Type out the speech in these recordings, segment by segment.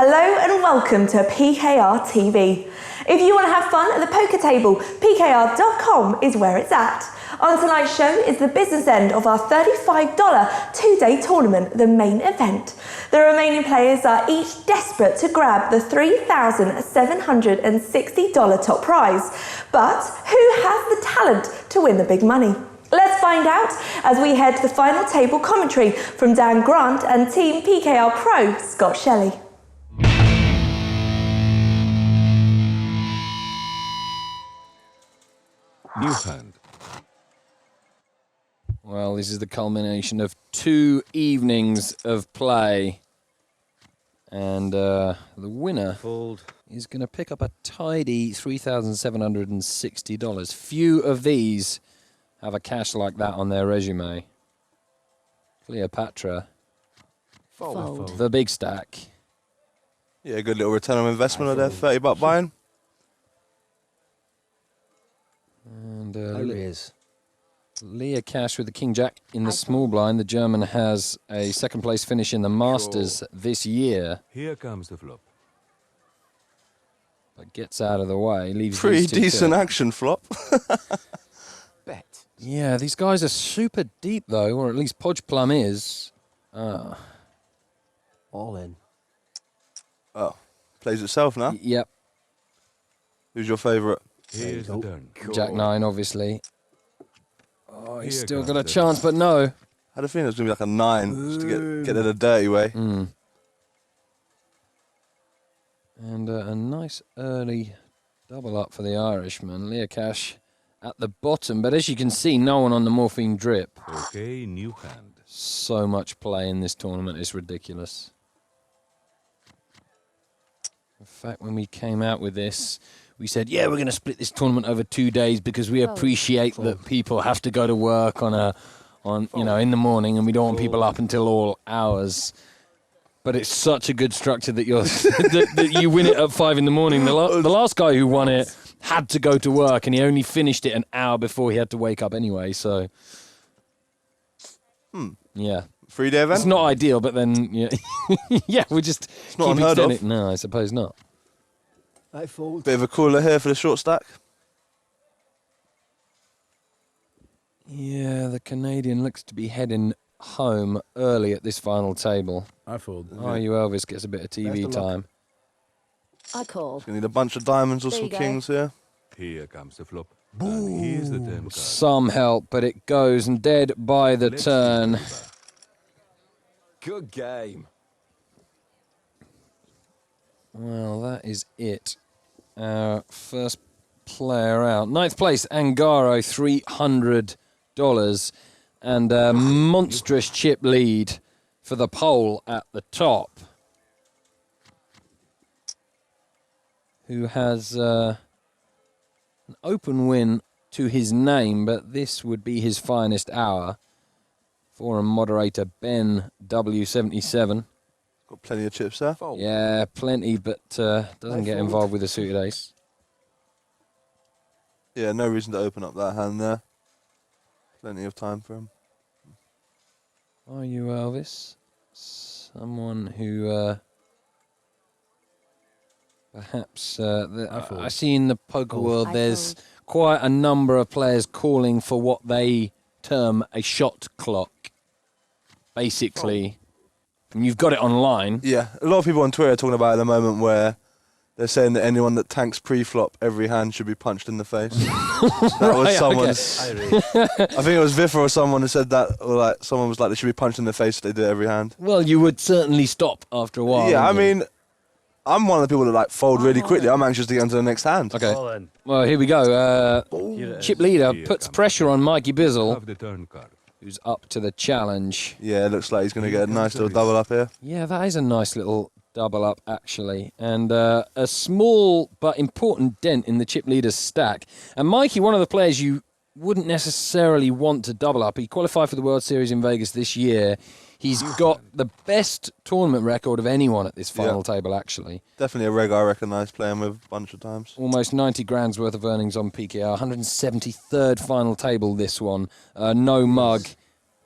Hello and welcome to PKR TV. If you want to have fun at the poker table, PKR.com is where it's at. On tonight's show is the business end of our $35 two-day tournament, the main event. The remaining players are each desperate to grab the $3,760 top prize. But who has the talent to win the big money? Let's find out as we head to the final table commentary from Dan Grant and Team PKR Pro, Scott Shelley. New hand. Well, this is the culmination of 2 evenings of play. And the winner is going to pick up a tidy $3,760. Few of these have a cash like that on their resume. Cleopatra. Fold. The big stack. Yeah, good little return on investment of their $30 buying. And Leah Cash with the King Jack in the small blind. The German has a second place finish in the Masters this year. Here comes the flop. But gets out of the way. Leaves Pretty these two decent to- action flop. bet. Yeah, these guys are super deep though, or at least Podge Plum is. All in. Oh, plays itself now. Yep. Who's your favourite? Here's the turn. Jack 9, obviously. Oh, he's Here still comes got a the- chance, but no. I had a feeling it was going to be like a 9, just to get it a dirty way. Mm. And a nice early double up for the Irishman. Leah Cash at the bottom, but as you can see, no one on the morphine drip. Okay, new hand. So much play in this tournament, it's ridiculous. In fact, when we came out with this, we said, yeah, we're going to split this tournament over 2 days because we appreciate that people have to go to work in the morning, and we don't want people up until all hours. But it's such a good structure that you're that you win it at 5 in the morning. The last guy who won it had to go to work, and he only finished it an hour before he had to wake up anyway. So, yeah, 3-day event? it's not ideal. But then, yeah, yeah, we just not keep unheard of. extending. No, I suppose not. I fold. Bit of a cooler here for the short stack. Yeah, the Canadian looks to be heading home early at this final table. I fold. Oh, you Elvis gets a bit of TV Best of luck. time. I call. Gonna need a bunch of diamonds or There some you go. kings here. Here comes the flop. And here's the turn card. Some help, but it goes and dead by the Let's see turn. the number. Good game. Well, that is it. Our first player out. 9th place, Angaro, $300. And a monstrous chip lead for the pole at the top. Who has an open win to his name, but this would be his finest hour. Forum moderator Ben W77. Got plenty of chips there. Yeah, plenty, but doesn't get involved with the suited ace. Yeah, no reason to open up that hand there. Plenty of time for him. Are you Elvis? Someone who perhaps I see in the poker world I there's fold. quite a number of players calling for what they term a shot clock. Basically, and you've got it online. Yeah, a lot of people on Twitter are talking about it at the moment where they're saying that anyone that tanks pre-flop, every hand should be punched in the face. That was someone's... I think it was Viffer or someone who said that, or like someone was like, they should be punched in the face if they do it every hand. Well, you would certainly stop after a while. Yeah, I wouldn't you? mean, I'm one of the people that like fold really quickly. I'm anxious to get into the next hand. Okay. All in. Well, here we go. Chip leader Here puts comes pressure on Mikey Bizzle, Have the turn card. who's up to the challenge. Yeah, it looks like he's going to get a nice little double up here. Yeah, that is a nice little double up, actually. And a small but important dent in the chip leader's stack. And Mikey, one of the players you wouldn't necessarily want to double up. He qualified for the World Series in Vegas this year. He's got the best tournament record of anyone at this final table, actually. Definitely a reg I recognise playing with a bunch of times. Almost 90 grand's worth of earnings on PKR. 173rd final table, this one. No mug.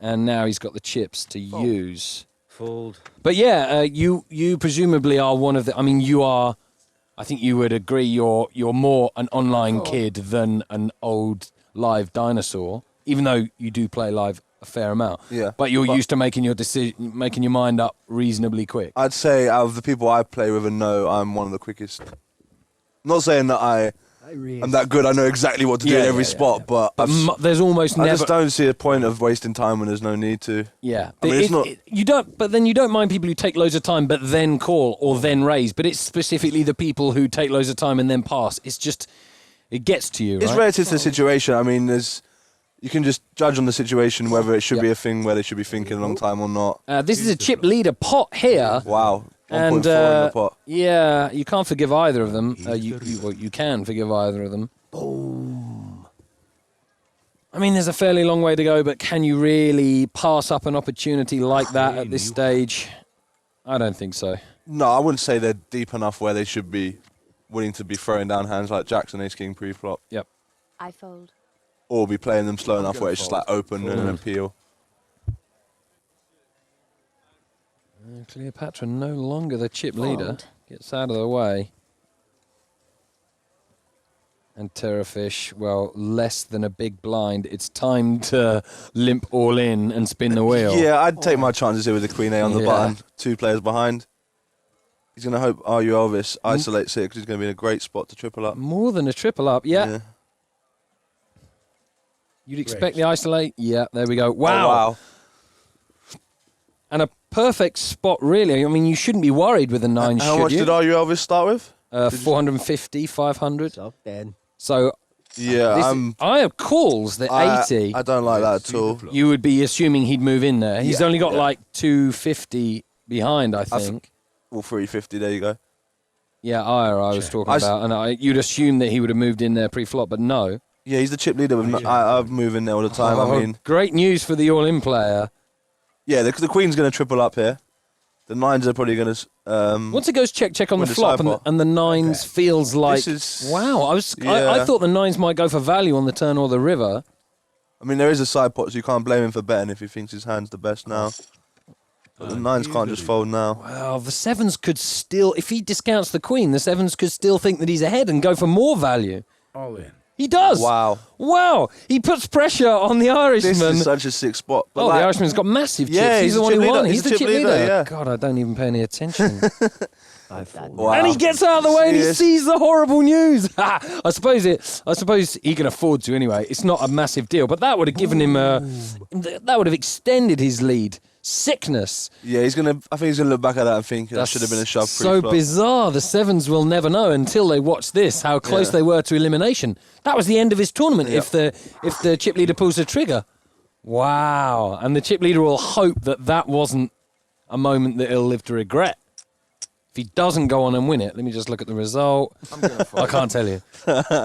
And now he's got the chips to use. Fold. But yeah, you presumably are one of the. I mean, you are. I think you would agree. You're more an online kid than an old live dinosaur, even though you do play live a fair amount. Yeah, But you're but- used to making making your mind up reasonably quick. I'd say out of the people I play with and know, I'm one of the quickest. Not saying that I'm that good. I know exactly what to do in every spot, but There's almost I never. just don't see a point of wasting time when there's no need to. Yeah, I mean, it's not. you don't. But then you don't mind people who take loads of time but then call or then raise. But it's specifically the people who take loads of time and then pass. It's just, it gets to you. It's right? relative to the situation. I mean, you can just judge on the situation whether it should be a thing where they should be thinking a long time or not. This is a chip leader pot here. Wow, 1.4 And in the pot. yeah, you can't forgive either of them. You can forgive either of them. Boom. I mean, there's a fairly long way to go, but can you really pass up an opportunity like that at this stage? I don't think so. No, I wouldn't say they're deep enough where they should be willing to be throwing down hands like Jackson Ace King pre-flop, Yep. I fold. or be playing them slow enough where it's just like open and an appeal. Cleopatra no longer the chip leader. Fold. Gets out of the way. And Terrafish, well, less than a big blind. It's time to limp all in and spin the wheel. Yeah, I'd take my chances here with the Queen A on the Yeah. button. 2 players behind. He's going to hope Are You Elvis isolates it because he's going to be in a great spot to triple up. More than a triple up, yeah. You'd expect the isolate. Yeah, there we go. Wow. Oh, wow. And a perfect spot, really. I mean, you shouldn't be worried with a 9, How should much you? did Are You Elvis start with? 450, 500. So then. So Yeah, I have calls that 80. I don't like that at all. You would be assuming he'd move in there. He's Yeah, only got yeah. like 250 behind, I think. Well, 350, there you go. Yeah, I was talking I about. And you'd assume that he would have moved in there pre-flop, but no. Yeah, he's the chip leader. I move in there all the time. Oh, I mean, great news for the all-in player. yeah, the Queen's going to triple up here. The 9s are probably going to... Once it goes check on the With the flop sidepot. and the 9s feels like... This is- wow, I Yeah. thought the 9s might go for value on the turn or the river. I mean, there is a side pot, so you can't blame him for betting if he thinks his hand's the best now. But the 9s can't just fold now. Well, the 7s could still... If he discounts the Queen, the 7s could still think that he's ahead and go for more value. All in. He does. Wow. Wow. He puts pressure on the Irishman. This is such a sick spot. But Oh, like, the Irishman's got massive chips. Yeah, he's he's the the one who chip won. leader. He's the chip leader. Yeah. God, I don't even pay any attention. I fold. Wow. And he gets out of the way and he Serious? sees the horrible news. I suppose he can afford to anyway. It's not a massive deal, but that would have given him that would have extended his lead. Sickness. Yeah, I think he's gonna look back at that and think that should have been a shove. So pre-flop. bizarre. The 7s will never know until they watch this how close they were to elimination. That was the end of his tournament if the chip leader pulls the trigger. Wow. And the chip leader will hope that wasn't a moment that he'll live to regret. If he doesn't go on and win it, let me just look at the result. I can't tell you.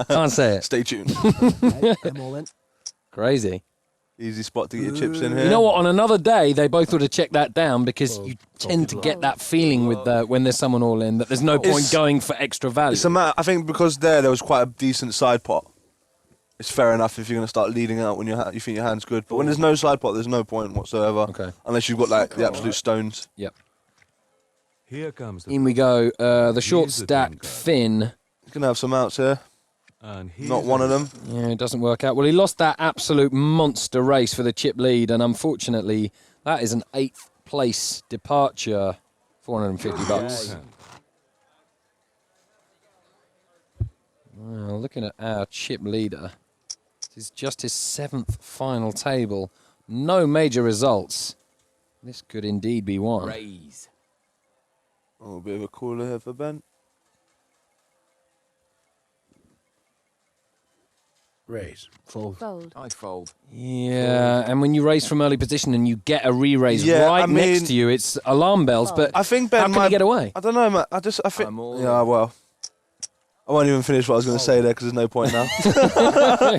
Can't say it. Stay tuned. Right, I'm all in. Crazy. Easy spot to get your chips in here. You know what? On another day, they both would have checked that down because you tend to get that feeling with when there's someone all in that there's no point It's- going for extra value. It's a matter. I think because there was quite a decent side pot. It's fair enough if you're going to start leading out when you think your hand's good. But when there's no side pot, there's no point whatsoever. Okay. Unless you've got like the absolute stones. Yep. Here comes the In we go. The short Here's the stack turn card. Finn. He's going to have some outs here. And here's Not one of them. Yeah, it doesn't work out. Well, he lost that absolute monster race for the chip lead, and unfortunately, that is an 8th place departure. $450. Well, looking at our chip leader, this is just his 7th final table. No major results. This could indeed be one. Raise. Oh, a bit of a cooler here for Ben. raise. Fold. Fold. I fold. Yeah, and when you raise from early position and you get a re-raise Yeah, right I next mean- to you, it's alarm bells. But I think Ben how can might he get away? I don't know, man. I think. I'm all Yeah, well. I won't even finish what I was going to say there because there's no point now.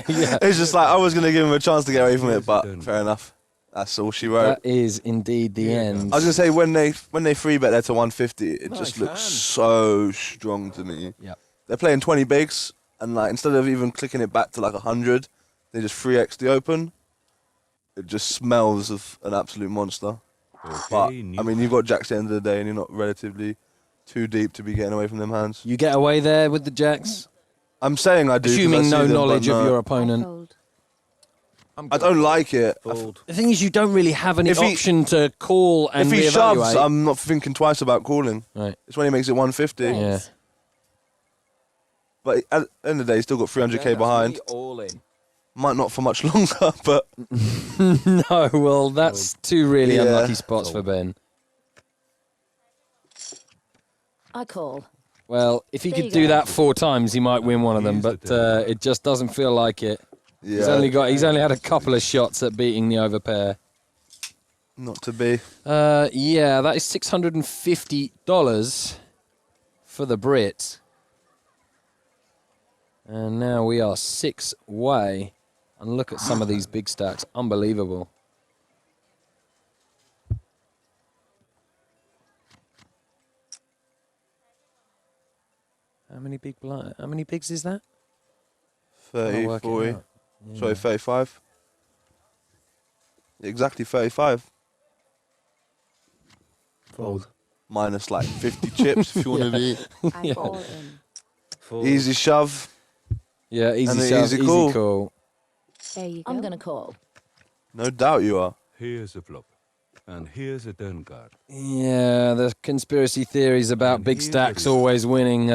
Yeah. It's just like I was going to give him a chance to get away from it, but fair enough. That's all she wrote. That is indeed the end. I was going to say when they free bet there to 150, it just looks so strong to me. Yep. They're playing 20 bigs, and like instead of even clicking it back to like 100, they just 3x the open. It just smells of an absolute monster. But Okay, I mean, you've got jacks at the end of the day, and you're not relatively too deep to be getting away from them hands. You get away there with the jacks, I'm saying I do. 'cause I assuming see no them, but knowledge of no. your I opponent. fold. I don't like it. Fold. The thing is, you don't really have any If he- option to call and If he shoves, reevaluate. I'm not thinking twice about calling. Right. It's when he makes it 150. Yeah. But at the end of the day, he's still got 300k behind. All in. Might not for much longer, but No, well, that's two really Yeah. unlucky spots for Ben. I call. Well, if he There could you do go. that 4 times, he might win one of them, He's but the it just doesn't feel like it. yeah, He's only had a couple of shots at beating the overpair. not to be. Yeah, that is $650 for the Brit. And now we are 6 way. And look at some of these big stacks. Unbelievable. How many bigs is that? 30, I'll work it 40. out. Sorry, 35. Exactly 35. Fold. Minus like 50 chips if you want to be. I'm all in. Fold. Easy shove. Yeah, easy And an shove, easy easy call. call. There you go. I'm gonna call. No doubt you are. Here's a flop. And here's a turn card. Yeah, the conspiracy theories about And big here stacks it is. always winning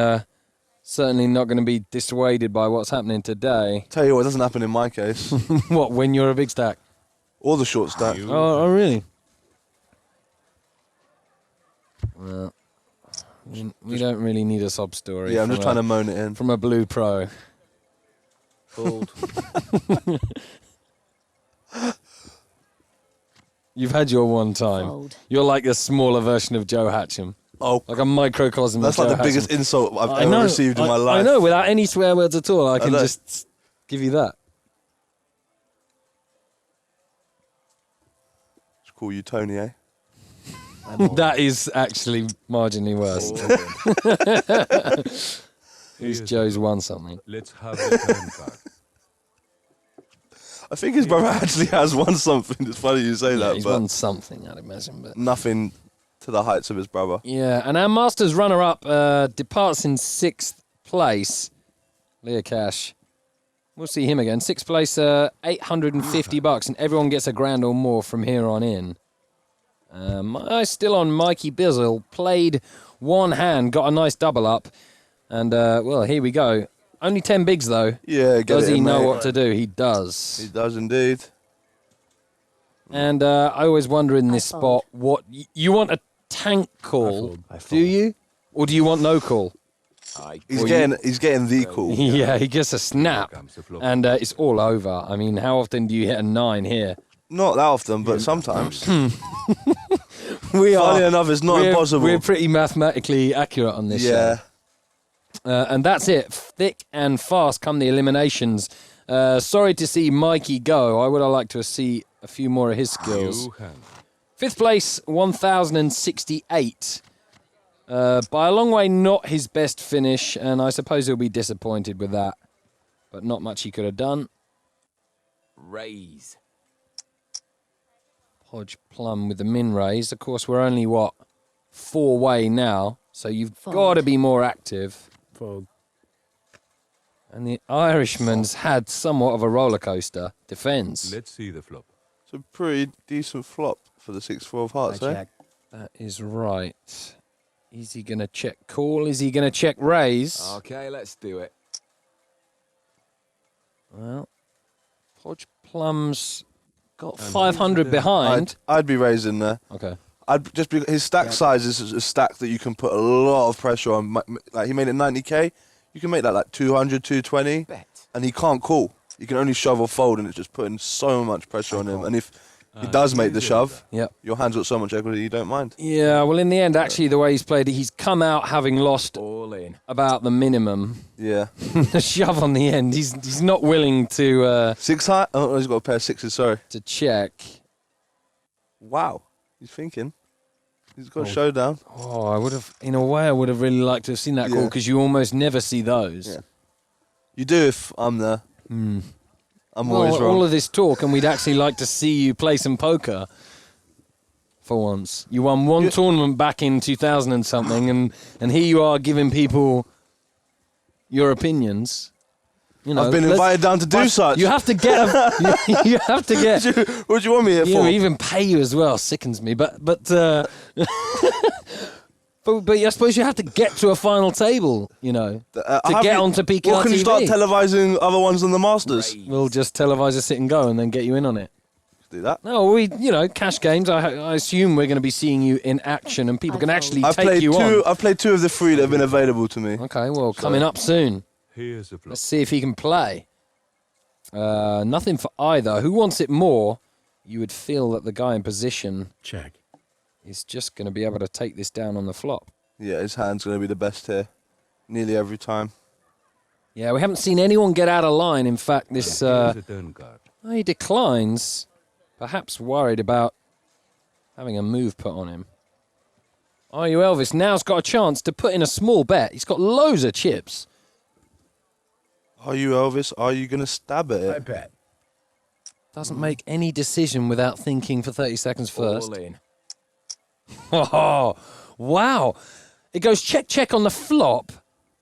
certainly not going to be dissuaded by what's happening today. Tell you what, it doesn't happen in my case. What, when you're a big stack? Or the short stack. You Oh, really? Well, we don't really need a sob story. Yeah, I'm from just trying a- to moan it in. From a blue pro. fold. You've had your one time. Fold. You're like a smaller version of Joe Hatcham. Oh, Like a microcosm that's of like Joe the biggest Hatcham. insult I've I ever know, received in my life. I know, without any swear words at all, I can know. just give you that. Just call you Tony, eh? That is actually marginally worse. Who's Here's Joe's won something? Let's have the turn card. I think his brother actually has won something. It's funny you say Yeah, that, he's but won something, I'd imagine. But nothing to the heights of his brother. yeah, and our Masters runner-up departs in 6th place. Leah Cash. We'll see him again. 6th place, $850, and everyone gets $1,000 or more from here on in. I still on Mikey Bizzle. Played one hand, got a nice double up, and well, here we go. Only 10 bigs though. Yeah, get Does it he in, know mate. what to do? He does. He does indeed. And I always wonder in this I spot, fold. what you want a tank call, I do fold. you? Or do you want no call? He's getting the call. Yeah, he gets a snap, Comes the flop. and it's all over. I mean, how often do you hit a 9 here? Not that often, but sometimes. We Funny enough, it's not we're, impossible. We're pretty mathematically accurate on this Yeah. show. And that's it. Thick and fast come the eliminations. Sorry to see Mikey go. I would have liked to see a few more of his skills. You hand. 5th place, 1,068. By a long way, not his best finish, and I suppose he'll be disappointed with that. But not much he could have done. Raise. Hodge Plum with the min raise. Of course, we're only, 4 way now, so you've Fold. got to be more active. Fold. And the Irishman's had somewhat of a roller coaster. Defends. Let's see the flop. It's a pretty decent flop for the 6-4 of hearts, I eh? check. That is right. Is he going to check call? Is he going to check raise? Okay, let's do it. Well, Hodge Plum's got And 500 here's the- behind. I'd be raising there. Okay. I'd just be, his stack size is a stack that you can put a lot of pressure on. Like he made it 90k, you can make that like 200, 220, Bet. and he can't call. You can only shove or fold, and it's just putting so much pressure on him. And if he does make the shove, Yep. your hand's got so much equity you don't mind. Yeah, well, in the end, actually, the way he's played it, he's come out having lost All in. about the minimum. Yeah. The shove on the end. He's not willing to 6 high? Oh, he's got a pair of sixes, sorry. check. Wow. He's thinking. He's got a showdown. Oh, I would have, in a way, I would have really liked to have seen that call Yeah. because you almost never see those. Yeah. You do if I'm there. I'm always Well, wrong. all of this talk, and we'd actually like to see you play some poker. for once. You won one tournament back in 2000 and something, and here you are giving people your opinions. You know, I've been invited down to do such. You have to get. You have to get. What do you want me here You for? know, even pay you as well sickens me. But I suppose you have to get to a final table. You know, to get onto PKR Well, can you start TV. televising other ones than the Masters? We'll just televise a sit and go, and then get you in on it. Do that. No, cash games. I assume we're going to be seeing you in action, and people can actually take you on. I've played 2 of the 3 that have been available to me. Okay, well, coming up soon. Here's a flop. Let's see if he can play. Nothing for either. Who wants it more? You would feel that the guy in position Check. is just going to be able to take this down on the flop. Yeah, his hand's going to be the best here, nearly every time. Yeah, we haven't seen anyone get out of line. In fact, this Here's a turn card. he declines, perhaps worried about having a move put on him. Are you Elvis? Now's got a chance to put in a small bet. He's got loads of chips. Are you Elvis? Are you going to stab at I it? bet. Doesn't make any decision without thinking for 30 seconds first. All in. Oh, wow. It goes check on the flop,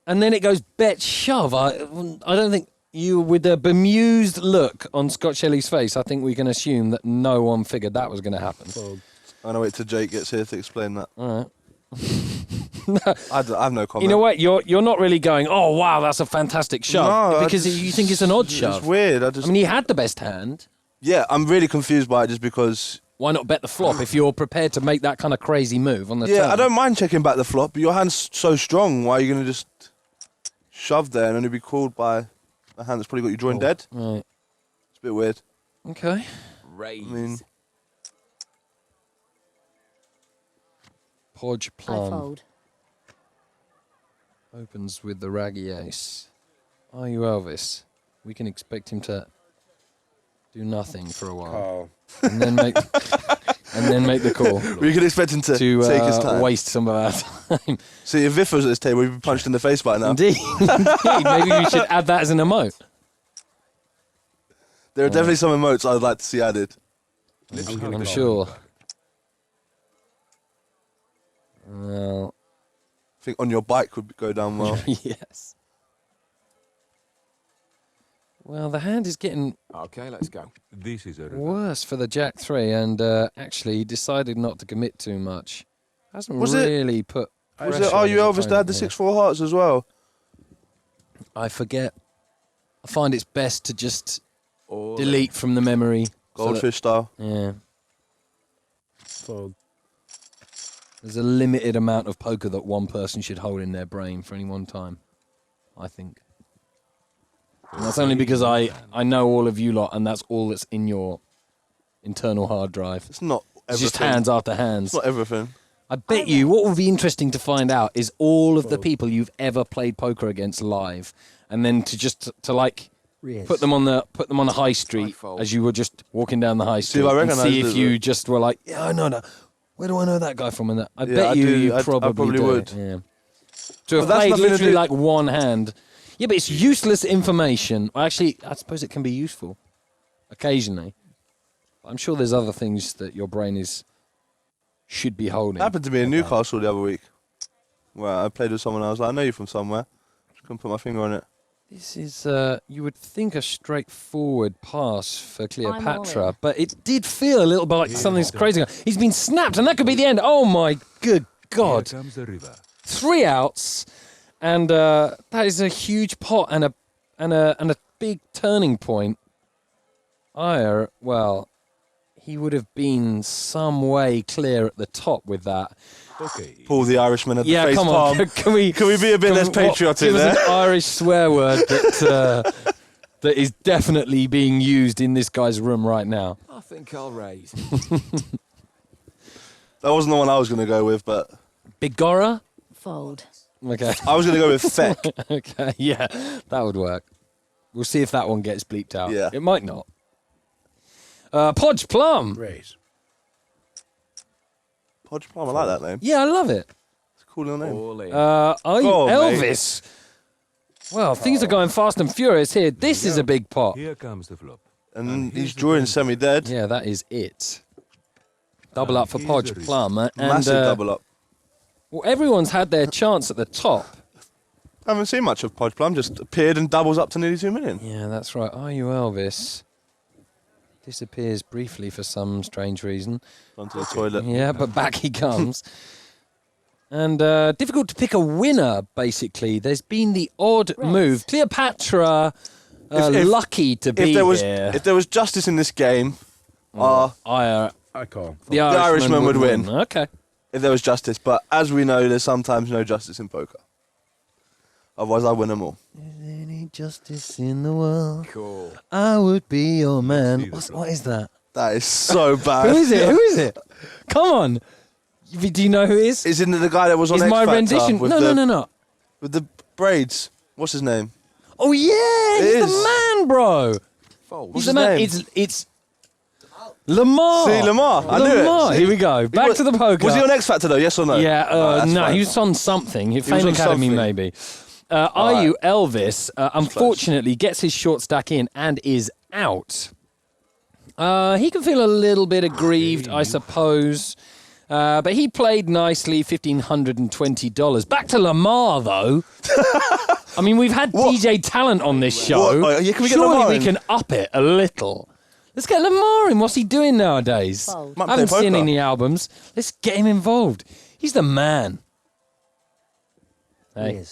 and then it goes bet shove. I don't think you, with the bemused look on Scott Shelley's face, I think we can assume that no one figured that was going to happen. Fold. I'm going to wait till Jake gets here to explain that. All right. I have no comment. You know what? You're not really going, oh, wow, that's a fantastic shove. No, because you think it's an odd shove. It's weird. I mean, he had the best hand. Yeah, I'm really confused by it just because... Why not bet the flop if you're prepared to make that kind of crazy move on the Yeah, turn? I don't mind checking back the flop, but your hand's so strong. Why are you going to just shove there and only be called by a hand that's probably got you drawing dead? Right. It's a bit weird. Okay. Raise. I mean, Podge I plum. fold. Opens with the raggy ace. Are you Elvis? We can expect him to do nothing for a while, Call. and then make the call we can expect him to to take his time. waste some of our time. See, if Viff was at this table, he'd be punched in the face by now. Indeed, indeed. Maybe we should add that as an emote. There are definitely some emotes I'd like to see added. I'm sure. Well, I think on your bike would go down well. yes. Well, the hand is getting Okay, let's go. This is a river. worse for the Jack 3, and actually decided not to commit too much. Hasn't Was it- really put. Was pressure it, are on you his Elvis that had the opponent 6-4 hearts as well? here. I forget. I find it's best to just All delete from the memory. so that- Goldfish style. yeah. Fold. There's a limited amount of poker that one person should hold in their brain for any one time, I think. And that's only because I know all of you lot, and that's all that's in your internal hard drive. It's not everything. It's just hands after hands. It's not everything. I bet you what would be interesting to find out is all of the people you've ever played poker against live, and then to like Raise. put them on the high street fold. as you were just walking down the high street, if I and see recognised if it, you though. just were like, yeah, I know that. Where do I know that guy from? And that I Yeah, bet I you do. you I probably probably do. would. Yeah. To have that's played nothing to literally do- like one hand. Yeah, but it's useless information. Well, actually, I suppose it can be useful occasionally. I'm sure there's other things that your brain should be holding. It happened to me in Newcastle the other week. Well, I played with someone, I was like, I know you from somewhere. Just couldn't put my finger on it. This is, you would think, a straightforward pass for all Cleopatra, in. but it did feel a little bit like something's crazy. He's been snapped, and that could be the end. Oh my good God! Here comes the river. 3 outs, and that is a huge pot and a big turning point. Well, he would have been some way clear at the top with that. Okay. Pull the Irishman at the Yeah, face come palm. on. Can we be a bit less patriotic give us there? an Irish swear word that that is definitely being used in this guy's room right now. I think I'll raise. That wasn't the one I was going to go with, but Bigora? Fold. Okay. I was going to go with Feck. Okay, yeah, that would work. We'll see if that one gets bleeped out. Yeah. It might not. Podge Plum. Raise. Podge Plum, I like that name. Yeah, I love it. It's a cool little name. All in. Are you Go on, mate. Elvis? Well, things are going fast and furious here. This is a big pot. Here comes the flop. And he's drawing semi-dead. Yeah, that is it. Double up for here's Podge a risk. Plum. And, Massive double up. Well, everyone's had their chance at the top. I haven't seen much of Podge Plum, just appeared and doubles up to nearly 2 million. Yeah, that's right. Are you Elvis? Disappears briefly for some strange reason. Gone to the toilet. Yeah, but back he comes. And difficult to pick a winner, basically. There's been the odd Race. move. Cleopatra, If- lucky to be here. If there was justice in this game, I call. the Irishman would win. Okay. if there was justice, but as we know, there's sometimes no justice in poker. Otherwise, I win them all. Any justice in the world, Cool. I would be your man. see the What is that? That is so bad. Who is it? Who is it? Come on. Do you know who it is? Isn't it the guy that was on Is X my Factor rendition? with No. with the braids? What's his name? Oh yeah, he's It the is. man, bro. Fold. He's his the man. name? It's Lamar. See, Lamar. I knew it. Lamar. See? Here we go. Back to the poker. Was he on X Factor though? Yes or no? Yeah, that's no, fine. he was on something. was Fame on Academy, something. maybe. Are you Elvis? Unfortunately, gets his short stack in and is out. He can feel a little bit aggrieved, I suppose. But he played nicely, $1,520. Back to Lamar, though. I mean, we've had DJ Talent on this show. What? Yeah, can we get Surely Lamar we in? can up it a little. Let's get Lamar in. What's he doing nowadays? Fold. Might I haven't play seen poker. any albums. Let's get him involved. He's the man. Hey.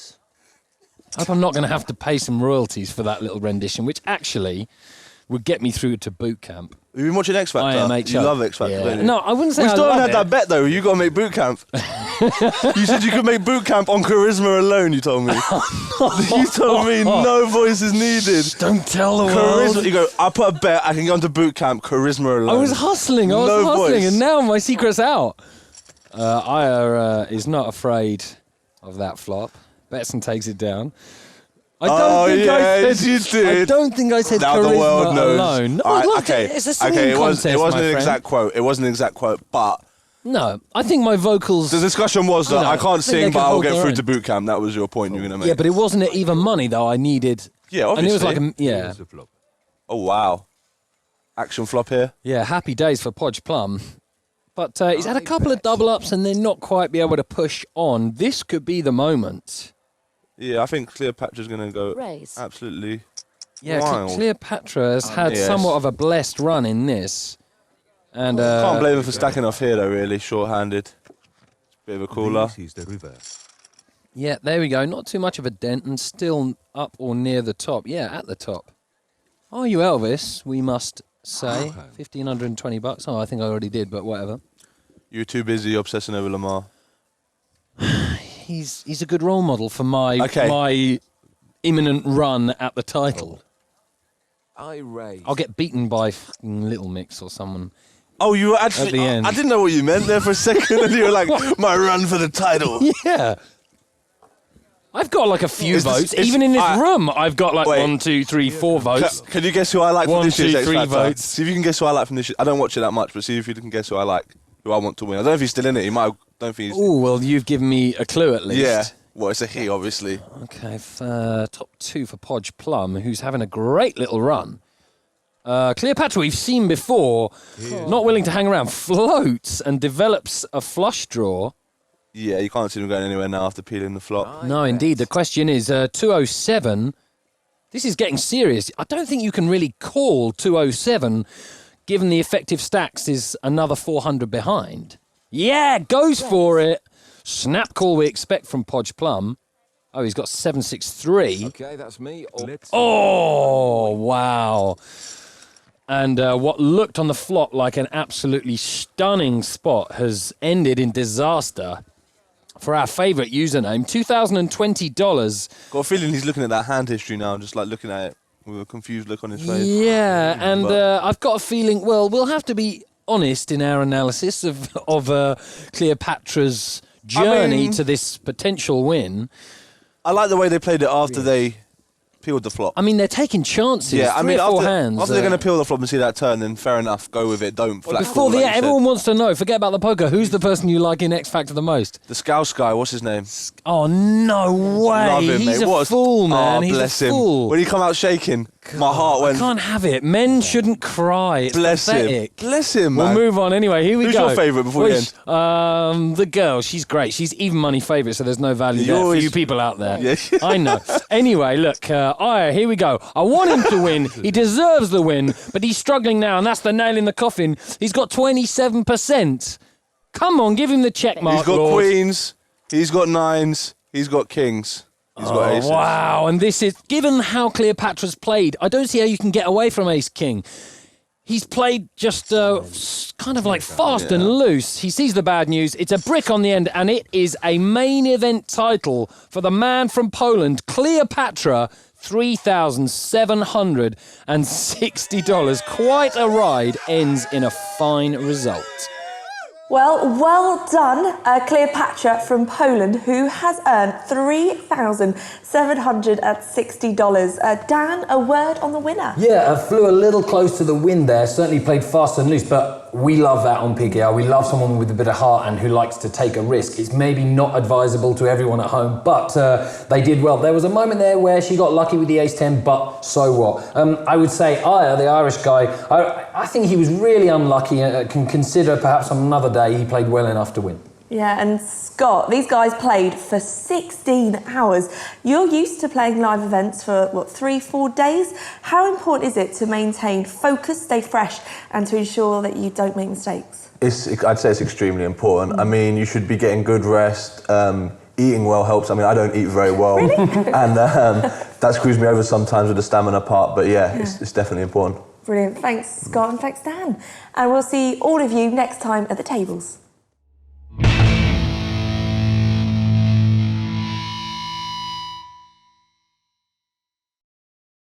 I hope I'm not going to have to pay some royalties for that little rendition, which actually would get me through to boot camp. Have you been watching X Factor? IMHO. You love X Factor, Yeah. don't you? No, I wouldn't say We I still haven't love had it. that bet though. You got to make boot camp. You said you could make boot camp on charisma alone. You told me. You told me no voice is needed. Don't tell the Charisma. world. You go. I put a bet. I can go into boot camp. Charisma alone. I was hustling, No voice. and now my secret's out. Aya is not afraid of that flop. Betson takes it down. I don't Oh, think yes, I you said. I did. don't think I said Now charisma the world knows. alone. No, All right, look, okay. it's a singing okay. contest, It wasn't my an friend. exact quote. It wasn't an exact quote, but No, I think my vocals. the discussion was that No, I I can't think they sing, can but I'll hold get their through own. to boot camp. That was your point you were gonna make. Yeah, but it wasn't even money though. I needed. yeah, And it was obviously. like yeah. Here's a flop. Oh wow, action flop here. Yeah, happy days for Podge Plum. But he's had a couple of double ups and then not quite be able to push on. This could be the moment. Yeah, I think Cleopatra's gonna go Raise. absolutely. Yeah, Wild. Cleopatra has had yes. somewhat of a blessed run in this. And Can't blame him for stacking off here though. Really, short-handed. Bit of a cooler. This is the reverse. yeah, there we go. Not too much of a dent and still up or near the top. Yeah, at the top. Are you Elvis? We must say. $1,520. Oh, I think I already did, but whatever. You're too busy obsessing over Lamar. He's a good role model for my Okay. my imminent run at the title. I raise. I'll get beaten by fucking Little Mix or someone. Oh, you were actually. At the end. I didn't know what you meant there for a second, and you were like, "My run for the title." Yeah. I've got like a few Is this- votes. is- Even in this room, I've got like Wait. 1, 2, 3, 4 votes. Can you guess who I like from One, this year's two, X three Factor? votes. See if you can guess who I like from this year. I don't watch it that much, but see if you can guess who I like, who I want to win. I don't know if he's still in it. He might. Don't think he's. Oh, well, you've given me a clue at least. Yeah. Well, it's a he, obviously. Okay, top 2 for Podge Plum, who's having a great little run. Cleopatra, we've seen before, not willing to hang around, floats and develops a flush draw. Yeah, you can't see him going anywhere now after peeling the flop. No, indeed. The question is 207. This is getting serious. I don't think you can really call 207, given the effective stacks is another 400 behind. Yeah, goes for it. Snap call we expect from Podge Plum. Oh, he's got 763. Okay, that's me. Let's Oh, wow. And what looked on the flop like an absolutely stunning spot has ended in disaster for our favourite username, $2,020. Got a feeling he's looking at that hand history now, just like looking at it with a confused look on his face. Yeah, and But- I've got a feeling, well, we'll have to be honest in our analysis of Cleopatra's journey mean- to this potential win. I like the way they played it after they peeled the flop. I mean, they're taking chances. Yeah, I mean, Three or four after, hands. after they're going to peel the flop and see that turn, then fair enough, go with it. Don't flat Before call, the, like you said. everyone wants to know, forget about the poker, who's the person you like in X Factor the most? The Scouse guy, what's his name? Oh, no way. Love him, He's mate. a fool, man. Oh, He's bless a him. fool. When he come out shaking, my heart went. I can't have it. Men shouldn't cry. It's Bless pathetic. him. Bless him, man. We'll move on anyway. Here we Who's go. your favourite before we end? The girl. She's great. She's even money favourite, so there's no value You there always- for you people out there. Yeah. I know. Anyway, look, Aya, here we go. I want him to win. He deserves the win, but he's struggling now, and that's the nail in the coffin. He's got 27%. Come on, give him the check mark, He's got Lord. queens. He's got nines. He's got kings. He's got aces. Wow, and this is, given how Cleopatra's played, I don't see how you can get away from Ace King. He's played just kind of like fast and loose. He sees the bad news. It's a brick on the end, and it is a main event title for the man from Poland, Cleopatra, $3,760. Quite a ride, ends in a fine result. Well done, Cleopatra from Poland, who has earned $3,760. Dan, a word on the winner? Yeah, flew a little close to the wind there. Certainly played fast and loose, but we love that on PKR. We love someone with a bit of heart and who likes to take a risk. It's maybe not advisable to everyone at home, but they did well. There was a moment there where she got lucky with the ace-10, but so what? I would say Aya, the Irish guy, I think he was really unlucky and can consider perhaps on another day he played well enough to win. Yeah, and Scott, these guys played for 16 hours. You're used to playing live events for, 3-4 days? How important is it to maintain focus, stay fresh, and to ensure that you don't make mistakes? I'd say it's extremely important. I mean, you should be getting good rest. Eating well helps. I mean, I don't eat very well. Really? And that screws me over sometimes with the stamina part. But yeah. It's definitely important. Brilliant. Thanks, Scott, and thanks, Dan. And we'll see all of you next time at the tables.